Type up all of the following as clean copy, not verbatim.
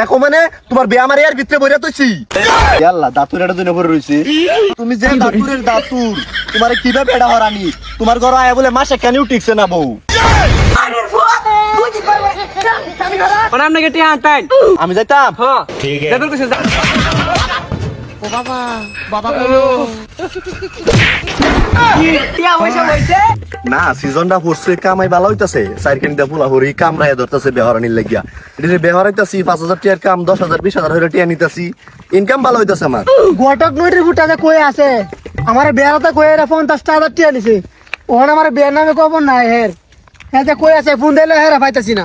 দেখো মানে তোমার বে আমার এর ভিতরে বইরা তুইছি আল্লাহ দাতুর এটা দুনে পড়ে রইছি তুমি যে দাতুরের দাতুর তোমারে কিভাবে বেড়া হরানি তোমার ঘর আয়া বলে মাসে কেন টিকছে না বউ আমি যাইতাম ঠিক আছে ও বাবা বাবা না সিজনটা পড়ছে কামাই ভালো হইতাছে সাইকেলটা ফুলা হরি কামরায় ধরতেছে বেহরানির লাগিয়া এটা বেহরাইতাছি 5000 টাকার কাম 10000 20000 হইরে টিয়া নিতাছি ইনকাম ভালো হইতাছে আমার গোটক নইটির ফুটাতে কই আছে আমার বেরাতে কই এর 50000 টাকা নিছে ওহন আমার বের নামে কবর নাই হের এতে কই আছে ফোন দিলে হেরা পাইতাছি না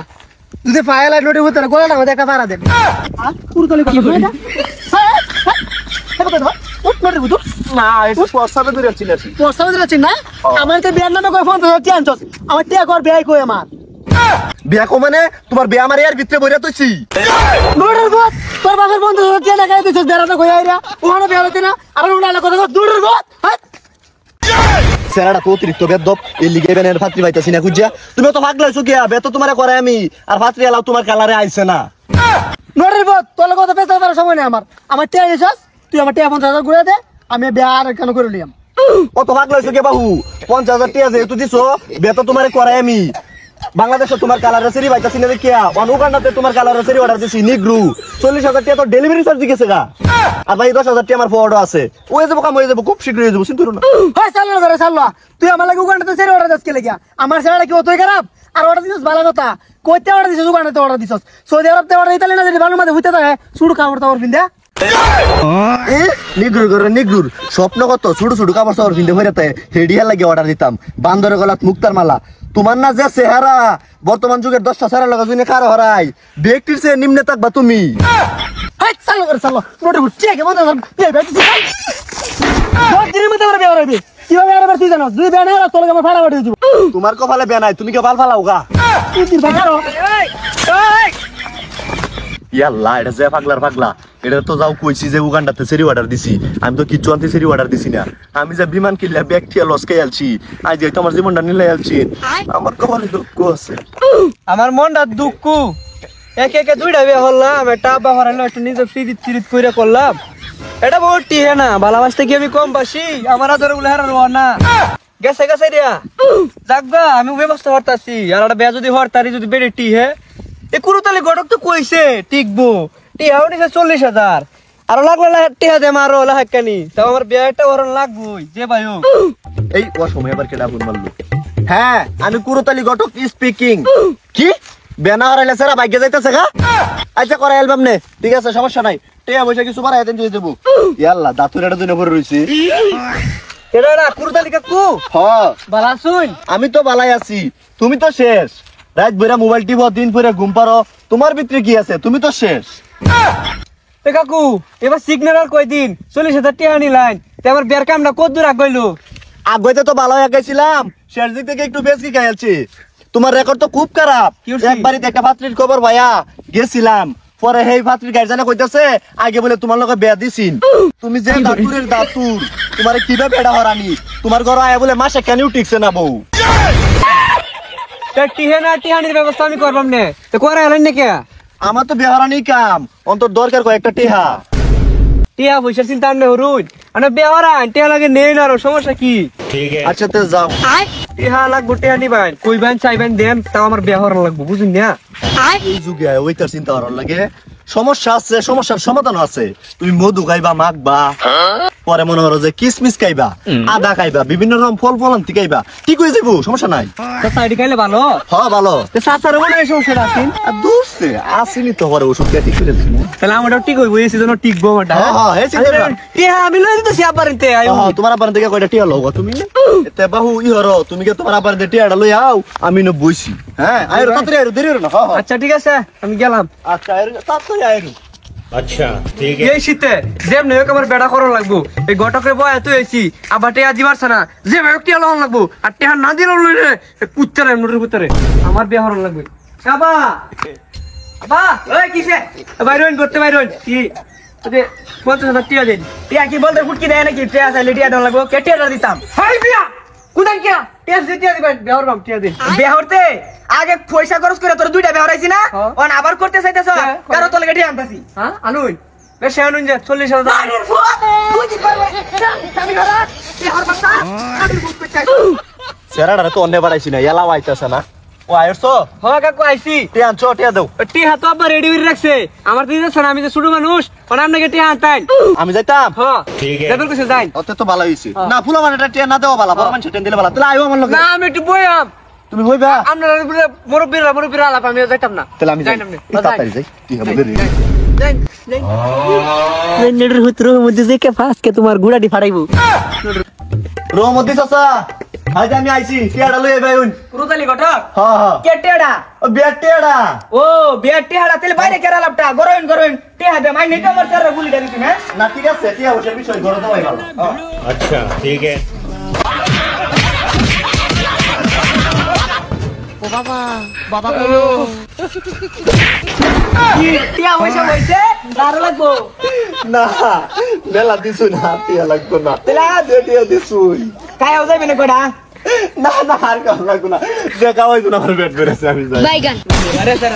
যদি ফাইল আর নইটির ফুটাতে গোলাটা মধ্যে একটা পারা দেন পুরতলি কি হয় এটা না এটা পছন্দ করে চিনাছি পছন্দ করে চিনা আমার তো বের নামে কই 50000 টাকা আনছস আমার টাকা কর বেয়াই কই আমার বিয়া কো মানে তোমার বে আমার এর ভিতরে বইরা তুইছি দৌড়ের গত তোর বাবার বন্ধু কে না গায় দিছস বেরাটা কই আইরা ওখানে বেরাতে না আর উড়ালা কথা দৌড়ের গত সেরাটা তো অতিরিক্ত বেদব এই লিগে বেনের ফাত্রি পাইতাছি না কুজিয়া তুমি তো পাগলা হইছো কিয়া বে তো তোমারে করে আমি আর ফাত্রি এলাও তোমার কালারে আইছে না দৌড়ের গত তোর কথা পেছার করার সময় নেই আমার টাকা দিছস তুই আমার টাকা 50000 ঘুরে দে আমি বেয়ার কেন করে লিয়াম ও তো পাগলা হইছো কে বাবু 50000 টাকা যেহেতু দিছো বে তো তোমারে করে আমি বাংলাদেশে তোমার কালারের সেরি পাইতাছি না কিয়া অনুগান্ডাতে তোমার কালারের সেরি অর্ডার দিছি নিগ্রু 40000 টাকা তো ডেলিভারি চার্জ দিকেছে গা আর ভাই 10000 টাকা আমার ফরওয়ার্ড আছে ওই যাবো কাম হয়ে যাবো খুব শীঘ্র হয়ে যাবো চিন্তা করো না হয় চালু করে চালু তুই আমার লাগে উগান্ডাতে সেরি অর্ডার দিস কে লাগিয়া আমার সেরাটা কি অতই খারাপ আর অর্ডার দিছস ভালো কথা কইতে অর্ডার দিছস উগান্ডাতে অর্ডার দিছস সৌদি আরবতে অর্ডার দিতালে না যদি ভালো মধ্যে হইতে থাকে সুড় কাপড় তাওর পিন্দা নিগ্রুর করে নিগ্রুর স্বপ্ন কত ছোট ছোট কাপড় চাপড় পিন্দে হইরাতে হেডিয়া লাগে অর্ডার দিতাম বান্দরের গলাত মুক্তার মালা তোমার না যে চেহারা বর্তমান যুগের 10টা চেহারা লাগা জুনে কারো হারাই ব্যক্তির চেয়ে নিম্নে থাকবা তুমি হাই চালু করে চালু মোটে বুঝছে কেমন এই ব্যাটিস বহুত দিনের মধ্যে আমরা বের হইবে কিভাবে আর তুই জানো দুই বেনা আর তোর আমার ফাড়া বাড়ি দিব তোমার কপালে বেনাই তুমি কি বাল ফালাও গা তুই ভাগারো এই ইয়াল্লাহ এটা যে পাগলা এটা তো যাও কইছি যে উগান্ডাতে সেরি অর্ডার দিছি আমি তো কিচ্ছু আনতে সেরি অর্ডার দিছি না আমি যে বিমান কিনলে ব্যাকটিয়া লসকে আলছি আজ এই তোমার জীবনটা নিলে আলছি আমার কপালে দুঃখ আছে আমার মনটা দুঃখ একে একে দুইটা বিয়ে হলাম একটা আব্বা হরাইলো একটা নিজে ফ্রিজ কইরা করলাম এটা বহুত টিহে না ভালোবাসতে কি আমি কম বাসি আমার আদর গুলো হারানো না গেছে গেছে রিয়া যাকবা আমি ব্যবস্থা করতাছি আর একটা বিয়ে যদি হরতারি যদি বেড়ে টিহে এ কুরুতালি গড়ক তো কইছে টিকবো টিহাও নিছে 40000 আর লাগলে টিহা দে মারো লাহাকানি তাও আমার বিয়েটা হরন লাগবই যে ভাইও এই ও সময় আবার কেডা ফোন মারলো হ্যাঁ আমি কুরুতালি ঘটক স্পিকিং কি বেনা হরাইলে সারা ভাগ্য যাইতাছে গা আচ্ছা করে অ্যালবাম নে ঠিক আছে সমস্যা নাই টিয়া বসে কিছু বাড়াই দেন দিয়ে দেব ইয়াল্লাহ দাতুর এটা দুনে পড়ে রইছি কেডা না কুরুতালি কাকু হ্যাঁ বালা শুন আমি তো বালাই আছি তুমি তো শেষ রাত ভরা মোবাইল টিপো দিন ভরা ঘুম পারো তোমার ভিতরে কি আছে তুমি তো শেষ এ কাকু এবার সিগন্যাল আর কয়দিন 40000 টাকা নিলাম তে আমার বের কামটা কত দূর আগইলো আগইতে তো ভালো আগাইছিলাম শেষ দিক থেকে একটু বেশি খাইছি তোমার রেকর্ড তো খুব খারাপ একবারই একটা পাত্রীর খবর ভাইয়া গেছিলাম পরে হেই পাত্রীর গাড়ি জানা কইতাছে আগে বলে তোমার লগে বিয়া দিছিন তুমি যে দাতুরের দাতুর তোমারে কিভাবে বেড়া হরানি তোমার ঘর আয়া বলে মাসে কেন টিকছে না বউ টিহে না টিহানির ব্যবস্থা আমি করবাম নে তো করে হলেন না কে আমার তো বেহারানি কাম অন্তর দরকার কয়েকটা টিহা টিয়া পয়সার চিন্তা আনলে হরুন মানে বেহারান টিয়া লাগে নেই না সমস্যা কি ঠিক আছে আচ্ছা তো যাও টিহা লাগবো টিয়া নিবেন কইবেন চাইবেন দেন তাও আমার বেহার লাগবো বুঝুন না এই যুগে ওইটার চিন্তা করার লাগে সমস্যা আছে সমস্যার সমাধান আছে তুমি মধু খাইবা মাখবা পরে মনে করো যে কিসমিস খাইবা আদা খাইবা বিভিন্ন রকম ফল ফলান্তি খাইবা ঠিক হয়ে যাবো সমস্যা নাই সাইডে খাইলে ভালো হ্যাঁ ভালো সাসারে মনে হয় সমস্যা আছেন আর দূরছে আসেনি তো পরে ওষুধ খেয়ে ঠিক করে দিন তাহলে আমারও ঠিক হইব এই সিজনও টিকবো আমারটা হ্যাঁ হ্যাঁ টিয়া আমি লই দিতেছি আপারিতে আইও তোমার আপার থেকে কয়টা টিয়া লও তুমি এতে বাহু ই হরো তুমি কি তোমার আপার দিয়ে টিয়াটা লই আও আমি ন বইছি হ্যাঁ আইরো তাড়াতাড়ি আইরো দেরি হলো না হ্যাঁ আচ্ছা ঠিক আছে আমি গেলাম আচ্ছা আইরো তাড়াতাড়ি আইরো আচ্ছা ঠিক আছে এই শীতে যেমন হোক আমার বেড়া করা লাগবো এই ঘটকের বয় এত এসি আবার টিয়া দিবার না যে ভাই টিয়া লওয়ান লাগবো আর টিয়া না দিলে লইলে কুত্তারে নোটের কুত্তারে আমার বিয়া হরণ লাগবে আবা আবা ওই কিসে বাইরন করতে বাইরন কি ওতে 50000 টিয়া দেন টিয়া কি বলতে ফুটকি দেয় নাকি টিয়া চাইলে টিয়া দেন লাগবো কে টিয়াটা দিতাম হাই বিয়া কুদান কিয়া টিয়া দিবেন বেহর বাম টিয়া দিন বেহরতে আগে পয়সা খরচ করে তোর দুইটা বেহর আইছি না অন আবার করতে চাইতেছ কারো তো লাগি আনতাছি হ্যাঁ আনুন বেশি আনুন যে 40,000 সেরাডারে তো অন্য বাড়াইছি না এলাও আইতাছে না ও আইছো হ কাকু আইছি টিয়া আনছো টিয়া দাও টিয়া তো আবার রেডি করে রাখছে আমার তো দিতেছ না আমি যে ছোট মানুষ ওনা আপনাকে টিয়া আনতাই আমি যাইতাম হ্যাঁ ঠিক আছে দেবেন কিছু যাই ওতে তো ভালো হইছে না ফুলা মানেটা টিয়া না দেওয়া ভালো বড় মানুষ টিয়া দিলে ভালো তাহলে আইও আমার লগে না আমি একটু বইয়াম তুমি হইবা আপনারা মুরব্বীরা আলাপ আমি যাইতাম না তাহলে আমি যাই তাড়াতাড়ি যাই টিয়া বলে রে নেডের হুতরো মধ্যে যে কে ফাস কে তোমার গুড়াটি ফাড়াইবো রহমতি চাচা আজ আমি আইছি টিয়াডা লই আইবাইন রুদালি ঘটক হ্যাঁ হ্যাঁ কে টিয়াডা ও বিয়ার টিয়াডা ও বিয়ার টিয়াডা তেলে বাইরে কেরা লাপটা গরইন টিয়া দে মাই নেই তো আমার স্যার গুলি দিছি না না ঠিক আছে টিয়া বসে বিষয় ঘরে তো ভালো अच्छा ठीक है বাবা বলো টিয়া হইছে দারু লাগবো না বেলা দিছু না টিয়া লাগতো না তেলা টিয়া দিছুই কায়াও যাবে না কড়া না না আর কাম লাগতো না দেখা হইতো না আমার পেট বেড়েছে আমি যাই Baigan. আরে স্যার